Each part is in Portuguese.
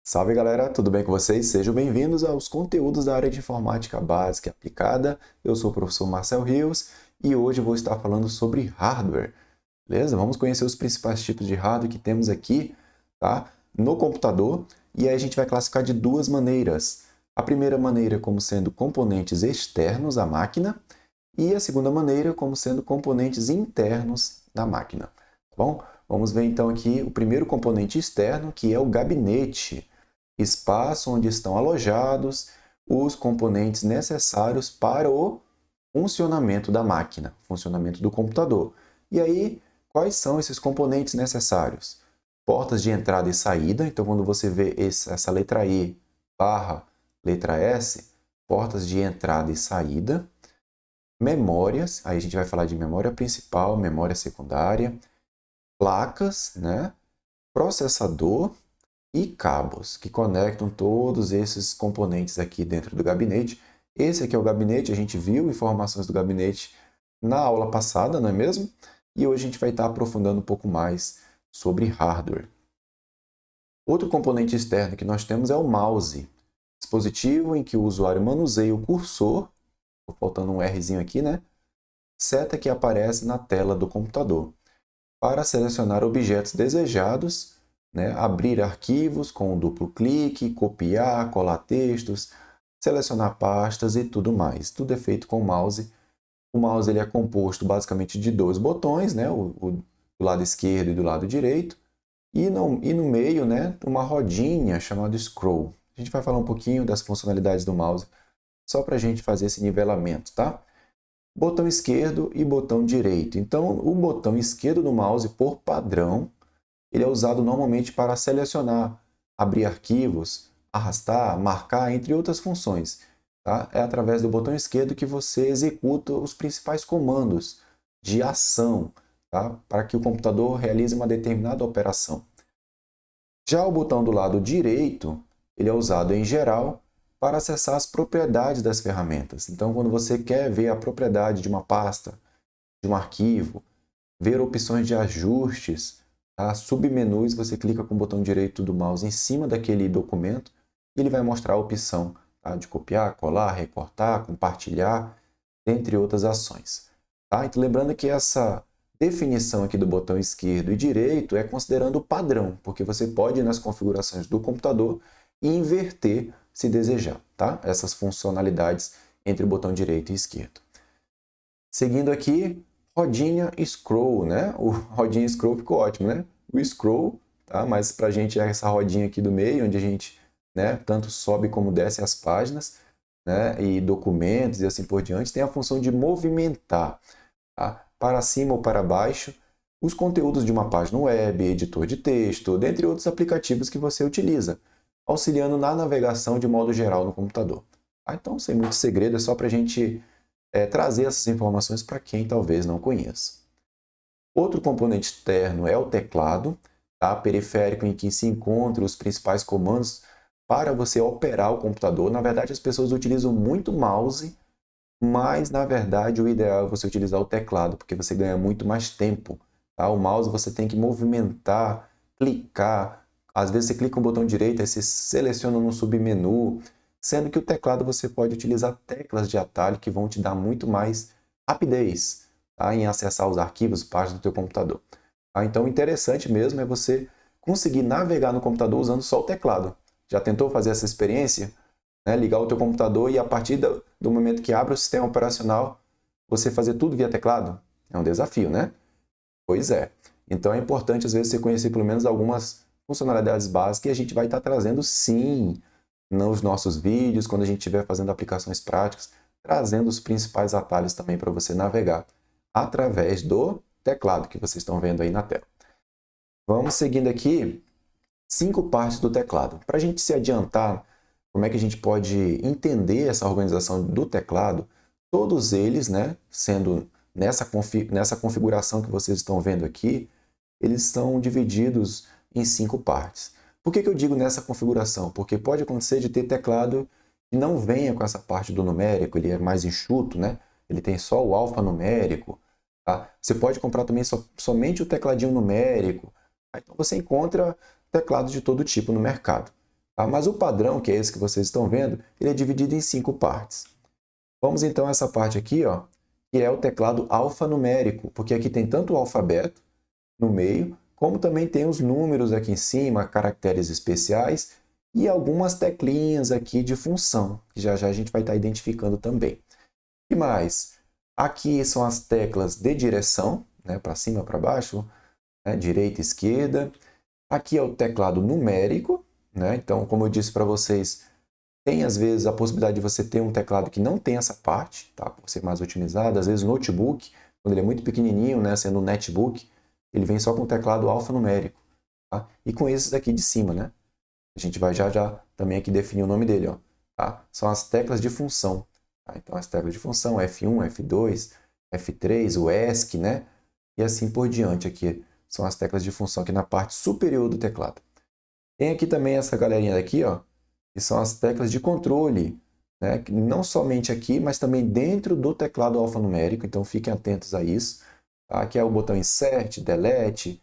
Salve galera, tudo bem com vocês? Sejam bem-vindos aos conteúdos da área de informática básica e aplicada. Eu sou o professor Marcel Rios e hoje vou estar falando sobre hardware. Beleza? Vamos conhecer os principais tipos de hardware que temos aqui, tá? No computador, e aí a gente vai classificar de duas maneiras. A primeira maneira como sendo componentes externos à máquina e a segunda maneira como sendo componentes internos da máquina. Tá bom? Vamos ver então aqui o primeiro componente externo, que é o gabinete, espaço onde estão alojados os componentes necessários para o funcionamento da máquina, funcionamento do computador. E aí, quais são esses componentes necessários? Portas de entrada e saída, então quando você vê essa letra E barra letra S, portas de entrada e saída, memórias, aí a gente vai falar de memória principal, memória secundária, placas, né? Processador e cabos que conectam todos esses componentes aqui dentro do gabinete. Esse aqui é o gabinete, a gente viu informações do gabinete na aula passada, não é mesmo? E hoje a gente vai estar aprofundando um pouco mais sobre hardware. Outro componente externo que nós temos é o mouse, dispositivo em que o usuário manuseia o cursor, faltando um Rzinho aqui, né? Seta que aparece na tela do computador, para selecionar objetos desejados, né? Abrir arquivos com um duplo clique, copiar, colar textos, selecionar pastas e tudo mais. Tudo é feito com o mouse. O mouse ele é composto basicamente de dois botões, né? Do lado esquerdo e do lado direito, e no meio, né, uma rodinha chamada scroll. A gente vai falar um pouquinho das funcionalidades do mouse, só para a gente fazer esse nivelamento, tá? Botão esquerdo e botão direito. Então, o botão esquerdo do mouse, por padrão, ele é usado normalmente para selecionar, abrir arquivos, arrastar, marcar, entre outras funções. Tá? É através do botão esquerdo que você executa os principais comandos de ação, tá? Para que o computador realize uma determinada operação. Já o botão do lado direito, ele é usado em geral para acessar as propriedades das ferramentas. Então, quando você quer ver a propriedade de uma pasta, de um arquivo, ver opções de ajustes, tá? Submenus, você clica com o botão direito do mouse em cima daquele documento e ele vai mostrar a opção, tá? De copiar, colar, recortar, compartilhar, entre outras ações. Tá? Então, lembrando que essa definição aqui do botão esquerdo e direito é considerando o padrão, porque você pode ir nas configurações do computador e inverter se desejar, tá? Essas funcionalidades entre o botão direito e esquerdo. Seguindo aqui, rodinha scroll, né? O rodinha scroll ficou ótimo, né? O scroll, tá? Mas para a gente é essa rodinha aqui do meio, onde a gente, né, tanto sobe como desce as páginas, né, e documentos e assim por diante, tem a função de movimentar, tá? Para cima ou para baixo os conteúdos de uma página web, editor de texto, dentre outros aplicativos que você utiliza, auxiliando na navegação de modo geral no computador. Tá? Então, sem muito segredo, é só para a gente trazer essas informações para quem talvez não conheça. Outro componente externo é o teclado, tá? Periférico em que se encontram os principais comandos para você operar o computador. Na verdade, as pessoas utilizam muito mouse, mas na verdade o ideal é você utilizar o teclado, porque você ganha muito mais tempo. Tá? O mouse você tem que movimentar, clicar. Às vezes você clica no botão direito, aí você seleciona no submenu, sendo que o teclado você pode utilizar teclas de atalho que vão te dar muito mais rapidez, tá? Em acessar os arquivos, páginas do teu computador. Tá? Então, o interessante mesmo é você conseguir navegar no computador usando só o teclado. Já tentou fazer essa experiência? Né? Ligar o teu computador e a partir do momento que abre o sistema operacional, você fazer tudo via teclado? É um desafio, né? Pois é. Então é importante às vezes você conhecer pelo menos algumas funcionalidades básicas e a gente vai estar trazendo sim nos nossos vídeos, quando a gente estiver fazendo aplicações práticas, trazendo os principais atalhos também para você navegar através do teclado que vocês estão vendo aí na tela. Vamos seguindo aqui 5 partes do teclado. Para a gente se adiantar, como é que a gente pode entender essa organização do teclado, todos eles, né, sendo nessa configuração que vocês estão vendo aqui, eles são divididos em 5 partes. Por que eu digo nessa configuração? Porque pode acontecer de ter teclado que não venha com essa parte do numérico, ele é mais enxuto, né? Ele tem só o alfanumérico. Tá? Você pode comprar também somente o tecladinho numérico. Então você encontra teclados de todo tipo no mercado. tá? Mas o padrão, que é esse que vocês estão vendo, ele é dividido em 5 partes. Vamos então a essa parte aqui, ó, que é o teclado alfanumérico, porque aqui tem tanto o alfabeto no meio, como também tem os números aqui em cima, caracteres especiais e algumas teclinhas aqui de função, que já já a gente vai estar identificando também. E mais? Aqui são as teclas de direção, né, para cima, para baixo, né, direita, esquerda. Aqui é o teclado numérico, né? Então, como eu disse para vocês, tem às vezes a possibilidade de você ter um teclado que não tem essa parte, tá? Por ser mais otimizado. Às vezes o notebook, quando ele é muito pequenininho, né, sendo um netbook, ele vem só com o teclado alfanumérico, tá? E com esses aqui de cima, né? A gente vai já já também aqui definir o nome dele, ó, tá? São as teclas de função, tá? Então as teclas de função F1, F2, F3, o ESC, né? E assim por diante aqui são as teclas de função aqui na parte superior do teclado. Tem aqui também essa galerinha daqui, ó, que são as teclas de controle, né? Não somente aqui, mas também dentro do teclado alfanumérico, então fiquem atentos a isso. Tá? Aqui é o botão Insert, Delete,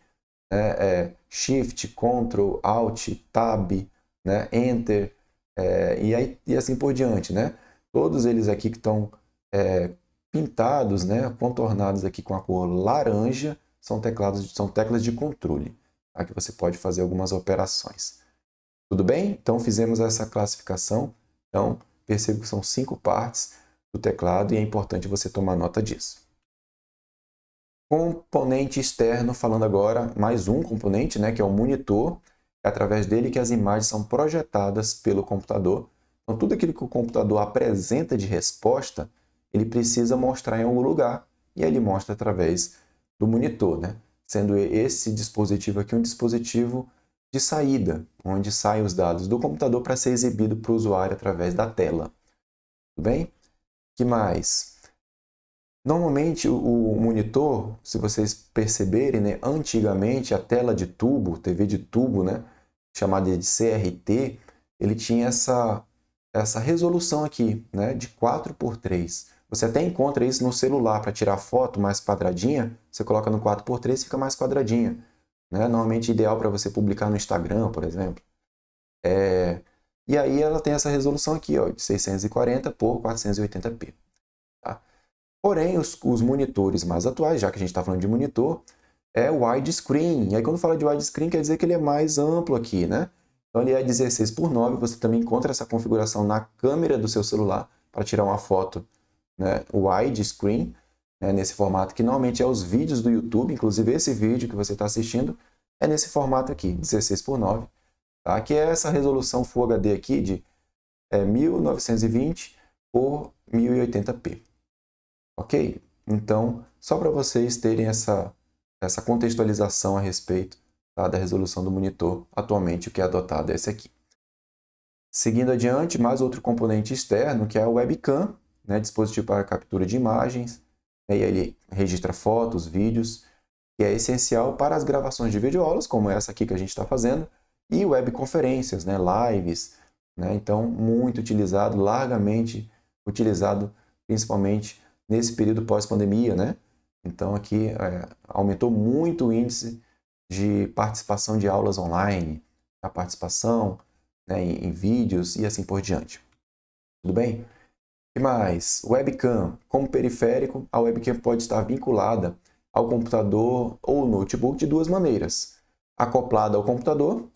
né? Shift, Ctrl, Alt, Tab, né? Enter, e assim por diante, né? Todos eles aqui que estão pintados, né? Contornados aqui com a cor laranja, são teclas de controle, tá? Que você pode fazer algumas operações. Tudo bem? Então fizemos essa classificação. Então perceba que são 5 partes do teclado e é importante você tomar nota disso. Componente externo, falando agora mais um componente, né, que é o monitor. É através dele que as imagens são projetadas pelo computador. Então tudo aquilo que o computador apresenta de resposta, ele precisa mostrar em algum lugar. E aí ele mostra através do monitor, né? Sendo esse dispositivo aqui um dispositivo de saída, onde saem os dados do computador para ser exibido para o usuário através da tela. Tudo bem? O que mais? Normalmente o monitor, se vocês perceberem, né, antigamente a tela de tubo, TV de tubo, né, chamada de CRT, ele tinha essa resolução aqui, né, de 4:3. Você até encontra isso no celular para tirar foto mais quadradinha, você coloca no 4:3 e fica mais quadradinha, né? Normalmente ideal para você publicar no Instagram, por exemplo. E aí ela tem essa resolução aqui, ó, de 640 por 480p. Tá? Porém, os monitores mais atuais, já que a gente está falando de monitor, é widescreen. E aí quando fala de widescreen, quer dizer que ele é mais amplo aqui, né? Então ele é 16:9, você também encontra essa configuração na câmera do seu celular para tirar uma foto, né, widescreen, né, nesse formato que normalmente é os vídeos do YouTube, inclusive esse vídeo que você está assistindo é nesse formato aqui, 16:9, tá? Que é essa resolução Full HD aqui de 1920 por 1080p. Ok? Então, só para vocês terem essa contextualização a respeito, tá, da resolução do monitor, atualmente o que é adotado é esse aqui. Seguindo adiante, mais outro componente externo, que é a webcam, né, dispositivo para captura de imagens, né, e ele registra fotos, vídeos, que é essencial para as gravações de videoaulas, como essa aqui que a gente está fazendo, e webconferências, né, lives, né, então muito utilizado, largamente utilizado, principalmente nesse período pós-pandemia, né? Então aqui aumentou muito o índice de participação de aulas online, a participação, né, em vídeos e assim por diante. Tudo bem? O que mais? Webcam. Como periférico, a webcam pode estar vinculada ao computador ou notebook de duas maneiras. Acoplada ao computador,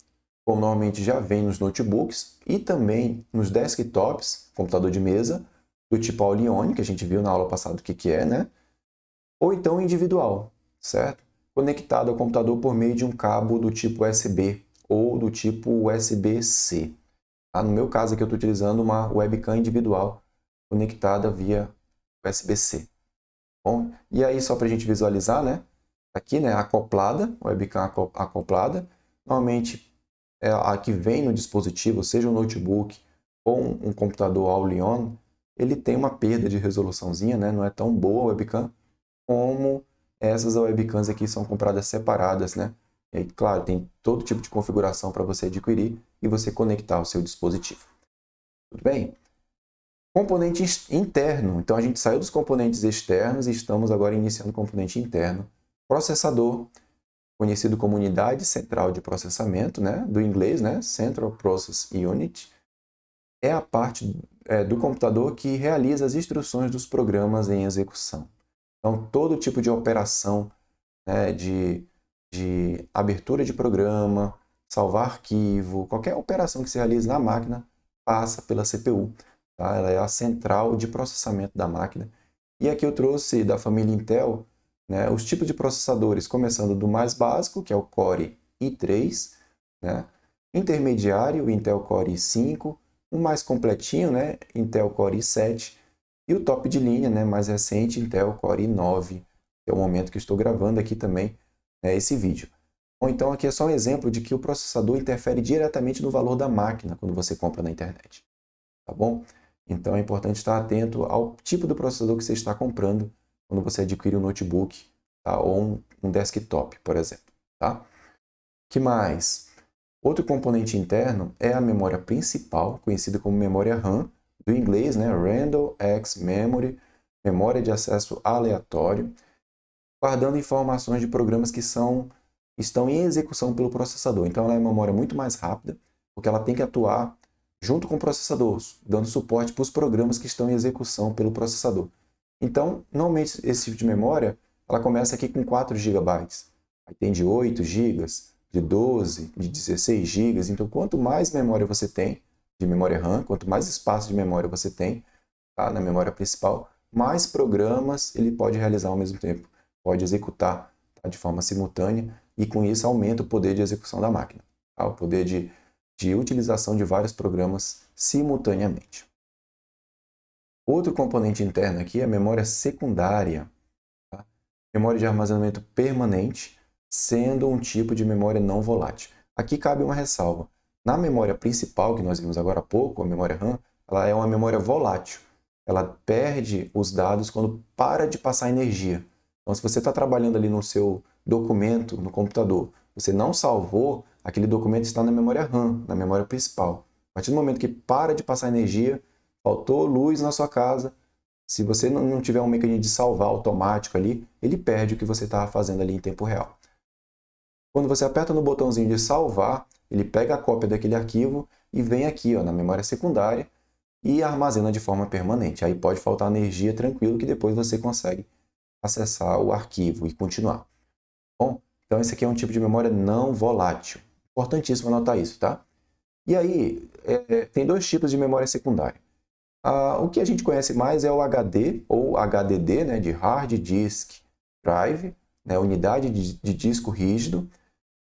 como normalmente já vem nos notebooks, e também nos desktops, computador de mesa, do tipo All-in-One, que a gente viu na aula passada o que é, né? Ou então individual, certo? Conectado ao computador por meio de um cabo do tipo USB ou do tipo USB-C. Tá? No meu caso aqui eu estou utilizando uma webcam individual conectada via USB-C. Bom, e aí só para a gente visualizar, né? Aqui, né, acoplada, webcam acoplada. Normalmente a que vem no dispositivo, seja um notebook ou um computador all-in-one, ele tem uma perda de resoluçãozinha, né? Não é tão boa a webcam como essas webcams aqui são compradas separadas, né? E aí, claro, tem todo tipo de configuração para você adquirir e você conectar ao seu dispositivo. Tudo bem? Componente interno. Então a gente saiu dos componentes externos e estamos agora iniciando o componente interno. Processador. conhecido como unidade central de processamento, né, do inglês, né, Central Process Unit, é a parte do computador que realiza as instruções dos programas em execução. Então, todo tipo de operação, né, de abertura de programa, salvar arquivo, qualquer operação que se realize na máquina passa pela CPU. Tá? Ela é a central de processamento da máquina. E aqui eu trouxe da família Intel, né, os tipos de processadores, começando do mais básico, que é o Core i3, né, intermediário, o Intel Core i5, o mais completinho, né, Intel Core i7, e o top de linha, né, mais recente, Intel Core i9, que é o momento que estou gravando aqui também esse vídeo. Ou então aqui é só um exemplo de que o processador interfere diretamente no valor da máquina quando você compra na internet. Tá bom? Então é importante estar atento ao tipo do processador que você está comprando quando você adquire um notebook, tá? Ou um desktop, por exemplo. Tá? Que mais? Outro componente interno é a memória principal, conhecida como memória RAM, do inglês, né? Random Access Memory, memória de acesso aleatório, guardando informações de programas que estão em execução pelo processador. Então ela é uma memória muito mais rápida, porque ela tem que atuar junto com o processador, dando suporte para os programas que estão em execução pelo processador. Então, normalmente esse tipo de memória, ela começa aqui com 4 GB. Aí tem de 8 GB, de 12, de 16 GB. Então, quanto mais memória você tem, de memória RAM, quanto mais espaço de memória você tem, tá, na memória principal, mais programas ele pode realizar ao mesmo tempo. Pode executar, tá, de forma simultânea e com isso aumenta o poder de execução da máquina, tá? O poder de utilização de vários programas simultaneamente. Outro componente interno aqui é a memória secundária, tá? Memória de armazenamento permanente, sendo um tipo de memória não volátil. Aqui cabe uma ressalva. Na memória principal, que nós vimos agora há pouco, a memória RAM, ela é uma memória volátil. Ela perde os dados quando para de passar energia. Então, se você está trabalhando ali no seu documento, no computador, você não salvou, aquele documento está na memória RAM, na memória principal. A partir do momento que para de passar energia, faltou luz na sua casa, se você não tiver um mecanismo de salvar automático ali, ele perde o que você estava fazendo ali em tempo real. Quando você aperta no botãozinho de salvar, ele pega a cópia daquele arquivo e vem aqui na memória secundária e armazena de forma permanente. Aí pode faltar energia tranquilo que depois você consegue acessar o arquivo e continuar. Bom, então esse aqui é um tipo de memória não volátil. Importantíssimo anotar isso, tá? E aí, tem dois tipos de memória secundária. O que a gente conhece mais é o HD, ou HDD, né, de Hard Disk Drive, né, unidade de disco rígido.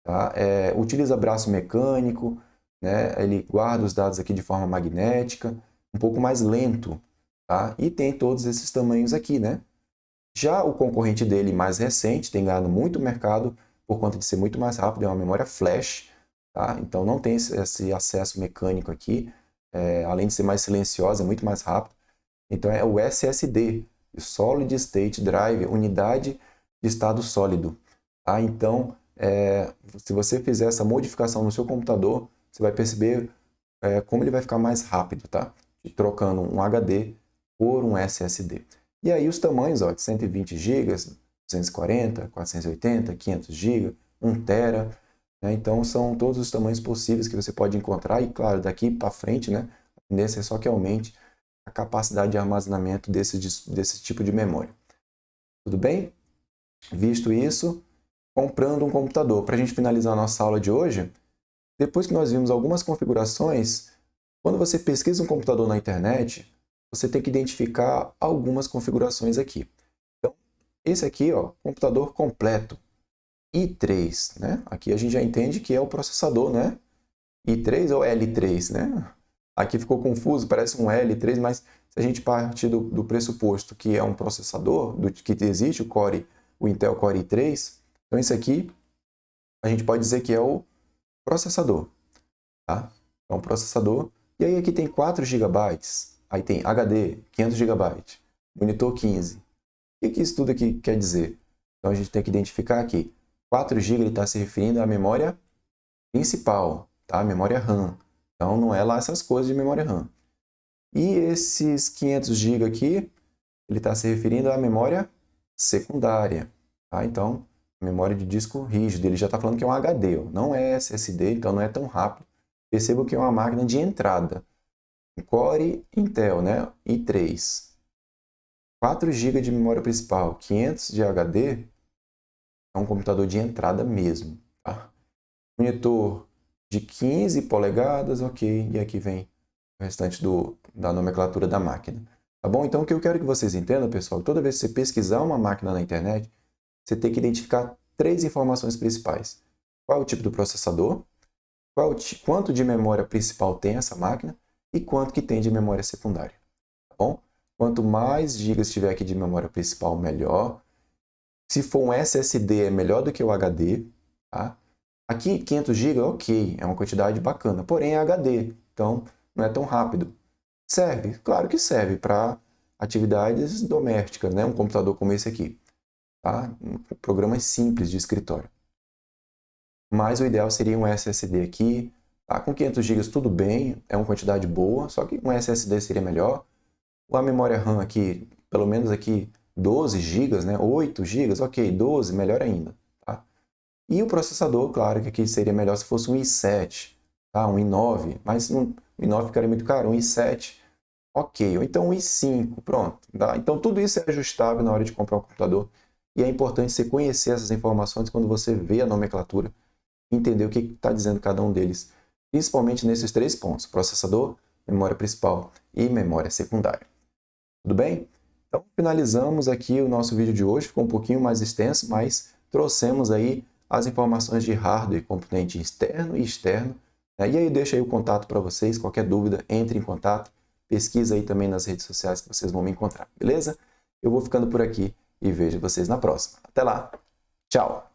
Tá? Utiliza braço mecânico, né, ele guarda os dados aqui de forma magnética, um pouco mais lento. Tá? E tem todos esses tamanhos aqui, né? Já o concorrente dele mais recente tem ganhado muito mercado por conta de ser muito mais rápido, é uma memória flash, tá? Então não tem esse acesso mecânico aqui, além de ser mais silenciosa, é muito mais rápido. Então é o SSD, Solid State Drive, unidade de estado sólido. Tá? Então, se você fizer essa modificação no seu computador, você vai perceber como ele vai ficar mais rápido, tá? Trocando um HD por um SSD. E aí os tamanhos, ó, de 120 GB, 240, 480, 500 GB, 1 TB, né? Então são todos os tamanhos possíveis que você pode encontrar e, claro, daqui para frente, né, a tendência é só que aumente a capacidade de armazenamento desse tipo de memória. Tudo bem? Visto isso, comprando um computador. Para a gente finalizar a nossa aula de hoje, depois que nós vimos algumas configurações, quando você pesquisa um computador na internet, você tem que identificar algumas configurações aqui. Então, esse aqui, ó, computador completo, i3, né? Aqui a gente já entende que é o processador, né? i3 ou L3, né? Aqui ficou confuso, parece um L3, mas se a gente partir do pressuposto que é um processador, que existe o Intel Core i3, então isso aqui a gente pode dizer que é o processador, tá? É um processador. E aí aqui tem 4 GB, aí tem HD, 500 GB, monitor 15. O que isso tudo aqui quer dizer? Então a gente tem que identificar aqui. 4 GB ele está se referindo à memória principal, tá? A memória RAM. Então não é lá essas coisas de memória RAM. E esses 500 GB aqui, ele está se referindo à memória secundária, tá? Então Memória de disco rígido. Ele já está falando que é um HD, ó. Não é SSD, então não é tão rápido. Perceba que é uma máquina de entrada. Core Intel, né? i3. 4 GB de memória principal, 500 de HD, é um computador de entrada mesmo. Tá? Monitor de 15 polegadas, ok. E aqui vem o restante da nomenclatura da máquina. Tá bom? Então, o que eu quero que vocês entendam, pessoal, toda vez que você pesquisar uma máquina na internet, você tem que identificar 3 informações principais. Qual é o tipo do processador, quanto de memória principal tem essa máquina e quanto que tem de memória secundária. Tá bom? Quanto mais gigas tiver aqui de memória principal, melhor. Se for um SSD, é melhor do que o HD. Tá? Aqui, 500 GB, ok, é uma quantidade bacana, porém é HD, então não é tão rápido. Serve? Claro que serve para atividades domésticas, né? Um computador como esse aqui. Tá? Programas simples de escritório. Mas o ideal seria um SSD aqui. Tá? Com 500 GB tudo bem, é uma quantidade boa, só que um SSD seria melhor. A memória RAM aqui, pelo menos aqui 12 GB, né? 8 GB, ok, 12, melhor ainda. Tá? E o processador, claro que aqui seria melhor se fosse um i7, tá? Um i9, mas um i9 ficaria muito caro, um i7, ok, ou então um i5, pronto. Tá? Então tudo isso é ajustável na hora de comprar um computador e é importante você conhecer essas informações quando você vê a nomenclatura, entender o que está dizendo cada um deles, principalmente nesses 3 pontos, processador, memória principal e memória secundária. Tudo bem? Então, finalizamos aqui o nosso vídeo de hoje. Ficou um pouquinho mais extenso, mas trouxemos aí as informações de hardware, componente externo e externo. Né? E aí eu deixo aí o contato para vocês. Qualquer dúvida, entre em contato. Pesquisa aí também nas redes sociais que vocês vão me encontrar, beleza? Eu vou ficando por aqui e vejo vocês na próxima. Até lá! Tchau!